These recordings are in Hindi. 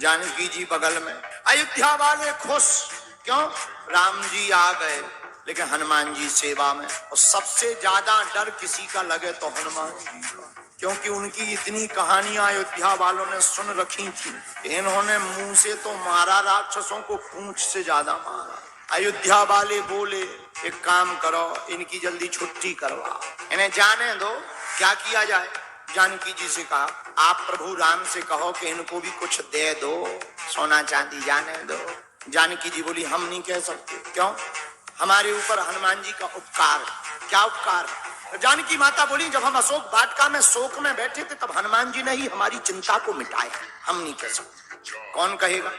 जानकी जी बगल में, अयोध्या वाले खुश, क्यों? राम जी आ गए, लेकिन हनुमान जी सेवा में। और सबसे ज्यादा डर किसी का लगे तो हनुमान जी का, क्योंकि उनकी इतनी कहानियां अयोध्या वालों ने सुन रखी थी। इन्होंने मुंह से तो मारा राक्षसों को, पूंछ से ज्यादा मारा। अयोध्या वाले बोले एक काम करो, इनकी जल्दी छुट्टी करवा, इन्हें जाने दो। क्या किया जाए? जानकी जी से कहा, आप प्रभु राम से कहो कि इनको भी कुछ दे दो, सोना चांदी जाने दो। जानकी जी बोली हम नहीं कह सकते। क्यों? हमारे ऊपर हनुमान जी का उपकार। क्या उपकार? जानकी माता बोली जब हम अशोक वाटिका में शोक में बैठे थे तब हनुमान जी ने ही हमारी चिंता को मिटाया, हम नहीं कह सकते। कौन कहेगा?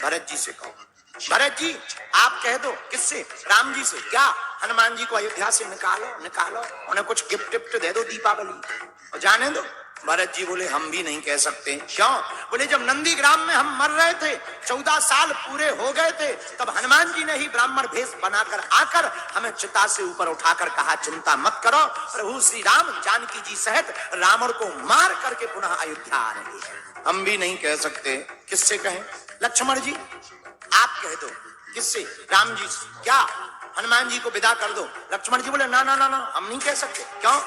भरत जी से कहो। भरत जी आप कह दो। किससे? राम जी से। क्या? हनुमान जी को अयोध्या से निकालो, निकालो, उन्हें कुछ गिफ्ट टिफ्ट दे दो दीपावली और जाने दो। भरत जी बोले हम भी नहीं कह सकते। क्यों? बोले जब नंदीग्राम में हम मर रहे थे, 14 साल पूरे हो गए थे, तब हनुमान जी ने ही ब्राह्मण भेष बनाकर आकर हमें चिता से ऊपर उठाकर कहा चिंता मत करो, प्रभु श्री राम जानकी जी सहित रावण को मार करके पुनः अयोध्या आ रहे हैं। हम भी नहीं कह सकते। किससे कहें? लक्ष्मण जी आप कह दो। किससे? राम जी से। क्या? हनुमान जी को विदा कर दो। लक्ष्मण जी बोले ना ना ना ना, हम नहीं कह सकते। क्यों?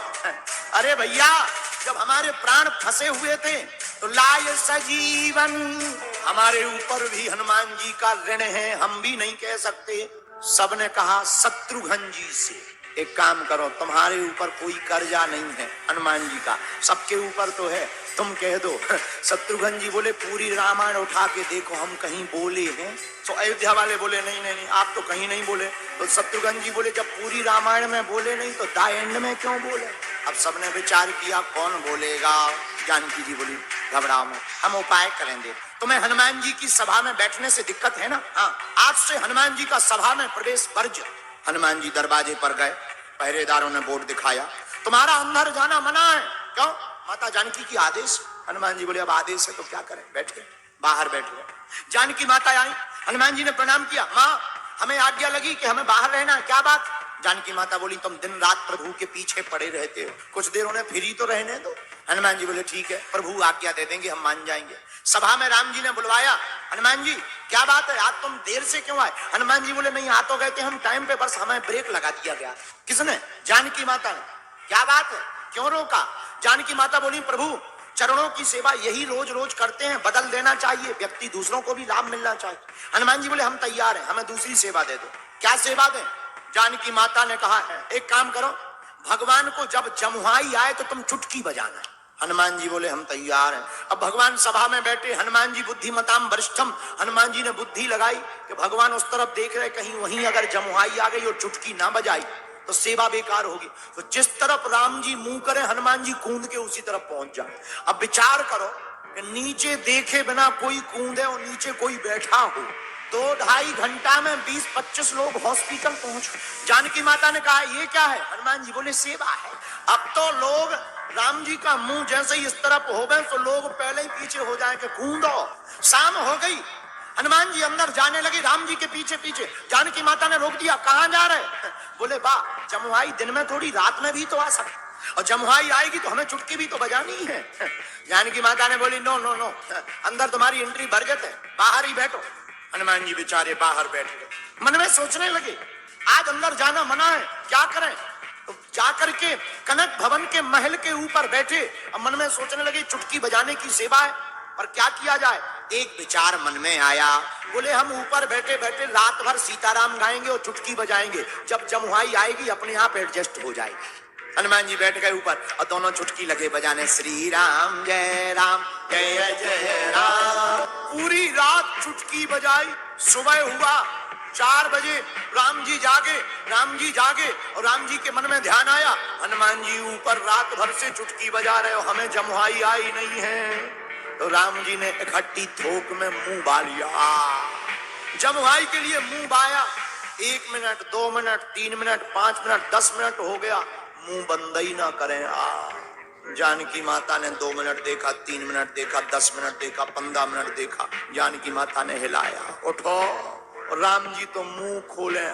अरे भैया जब हमारे प्राण फंसे हुए थे तो लाय सजीवन, हमारे ऊपर भी हनुमान जी का ऋण है, हम भी नहीं कह सकते। सबने कहा शत्रुघ्न जी से। एक काम करो, तुम्हारे ऊपर कोई कर्जा नहीं है हनुमान जी का, सबके ऊपर तो है, तुम कह दो। शत्रुघ्न जी बोले पूरी रामायण उठा के देखो हम कहीं बोले हैं? तो अयोध्या वाले बोले नहीं नहीं नहीं आप तो कहीं नहीं बोले। तो शत्रुघ्न जी बोले जब पूरी रामायण में बोले नहीं तो द एंड में क्यों बोले? अब सबने विचार किया कौन बोलेगा। जानकी जी बोली घबराओ मत, हम उपाय करेंगे। तुम्हें हनुमान जी की सभा में बैठने से दिक्कत है ना? हाँ, आज से हनुमान जी का सभा में प्रवेश वर्ज्य। हनुमान जी दरवाजे पर गए, पहरेदारों ने बोर्ड दिखाया तुम्हारा अंदर जाना मना है। क्यों? माता जानकी की आदेश। हनुमान जी बोले अब आदेश है तो क्या करें? बैठ गए, बाहर बैठ गए। जानकी माता आई, हनुमान जी ने प्रणाम किया, माँ हमें आज्ञा लगी कि हमें बाहर रहना, क्या बात? जानकी माता बोली तुम दिन रात प्रभु के पीछे पड़े रहते हो, कुछ देर उन्हें फ्री तो रहने दो। हनुमान जी बोले ठीक है, प्रभु आज्ञा दे देंगे, हम मान जाएंगे। सभा में राम जी ने बुलवाया, हनुमान जी क्या बात है, आज तुम देर से क्यों आए? हनुमान जी बोले नहीं आ तो गए थे हम टाइम पे, बस हमें ब्रेक लगा दिया गया। किसने? जानकी माता ने। क्या बात है, क्यों रोका? जानकी माता बोली प्रभु चरणों की सेवा यही रोज रोज करते हैं, बदल देना चाहिए, व्यक्ति दूसरों को भी लाभ मिलना चाहिए। हनुमान जी बोले हम तैयार हैं, हमें दूसरी सेवा दे दो। क्या सेवा दें? जानकी माता ने कहा एक काम करो, भगवान को जब जमुहाई आए तो तुम चुटकी बजाना। हनुमान जी बोले हम तैयार हैं। अब भगवान सभा में बैठे, हनुमान जी बुद्धिमताम वरिष्ठम, हनुमान जी ने बुद्धि लगाई कि भगवान उस तरफ देख रहे, कहीं वहीं अगर जमुहाई आ गई और चुटकी ना बजाई तो सेवा बेकार होगी। तो जिस तरफ राम जी मुंह करें हनुमान जी कूद के उसी तरफ पहुंच जाए। अब विचार करो कि नीचे देखे बिना कोई कूदे और नीचे कोई बैठा हो, 2-2.5 घंटा में 20-25 लोग हॉस्पिटल पहुंच। जानकी माता ने कहा ये क्या है? हनुमान जी बोले सेवा है। अब तो लोग राम जी का मुंह जैसे ही इस तरफ हो गए तो लोग पहले ही पीछे हो जाए कि कूदो। शाम हो गई, हनुमान जी अंदर जाने लगे राम जी के पीछे पीछे। जानकी माता ने रोक दिया, कहां जा रहे? बोले वाह, जमुहाई दिन में थोड़ी रात में भी तो आ सकती, और जमुहाई आएगी तो हमें चुटकी भी तो बजानी है। जानकी माता ने बोली नो नो नो, अंदर तुम्हारी एंट्री बरगत है, बाहर ही बैठो। हनुमान जी बेचारे बाहर बैठ गए, मन में सोचने लगे आज अंदर जाना मना है, क्या करें? तो जाकर के कनक भवन के महल के ऊपर बैठे, अब मन में सोचने लगे चुटकी बजाने की सेवा है पर क्या किया जाए? एक विचार मन में आया, बोले हम ऊपर बैठे बैठे रात भर सीताराम गाएंगे और चुटकी बजाएंगे, जब जमुहाई आएगी अपने आप एडजस्ट हो जाएगी। हनुमान जी बैठ गए ऊपर और दोनों चुटकी लगे बजाने, श्री राम जय जय राम। पूरी रात चुटकी बजाई। सुबह हुआ 4 बजे, राम जी जागे और राम जी के मन में ध्यान आया हनुमान जी ऊपर रात भर से चुटकी बजा रहे हो, हमें जमुहाई आई नहीं है। तो राम जी ने इकट्ठी थोक में मुंह बा लिया, जमुहाई के लिए मुंह बाया। 1 minute, 2 minute, 3 minute, 5 minute, 10 minute हो गया, मुंह बंद ही ना करें। जानकी माता ने 2 मिनट देखा, 3 मिनट देखा, 10 मिनट देखा, 15 मिनट देखा, जानकी माता ने हिलाया, उठो। राम जी तो मुंह खोले,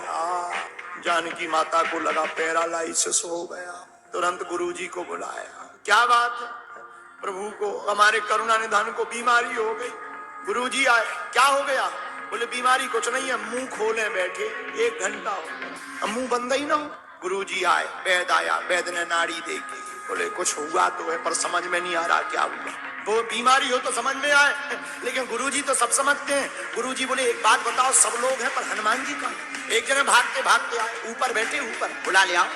जानकी माता को लगा पैरालाइसिस हो गया। तुरंत गुरुजी को बुलाया, क्या बात है? प्रभु को, हमारे करुणा निधान को बीमारी हो गई। गुरुजी आए, क्या हो गया? बोले बीमारी कुछ नहीं है, मुंह खोले बैठे 1 घंटा हो गया, अब मुंह बंद ही ना हो। गुरुजी आए, वैद आया, वैद ने नाड़ी देखी, बोले कुछ हुआ तो है पर समझ में नहीं आ रहा क्या हुआ। वो बीमारी हो तो समझ में आए, लेकिन गुरुजी तो सब समझते हैं। गुरुजी बोले एक बात बताओ, सब लोग हैं पर हनुमान जी का। एक जने भागते भागते आए, ऊपर बैठे, ऊपर बुला लिया।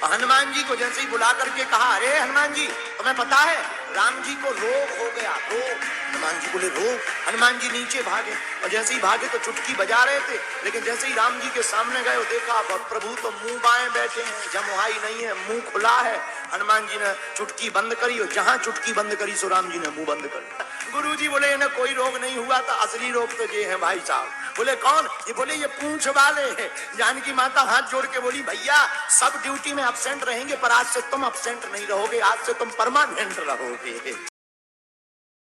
हनुमान जी को जैसे ही बुला करके कहा, अरे हनुमान जी तुम्हें पता है राम जी को रोग हो गया, रोग। हनुमान जी बोले रोग? हनुमान जी नीचे भागे, और जैसे ही भागे तो चुटकी बजा रहे थे, लेकिन जैसे ही राम जी के सामने गए देखा प्रभु तो मुंह बाएं बैठे हैं, जमुहाई नहीं है, मुंह खुला है। हनुमान जी ने चुटकी बंद करी, और जहां चुटकी बंद करी सो राम जी ने मुंह बंद कर। गुरु जी बोले इन्हें कोई रोग नहीं हुआ था, असली रोग तो ये है भाई साहब। बोले कौन? ये बोले ये पूंछ वाले हैं। जानकी माता हाथ जोड़ के बोली, भैया सब ड्यूटी में अब्सेंट रहेंगे पर आज से तुम अब्सेंट नहीं रहोगे, आज से तुम परमानेंट रहोगे।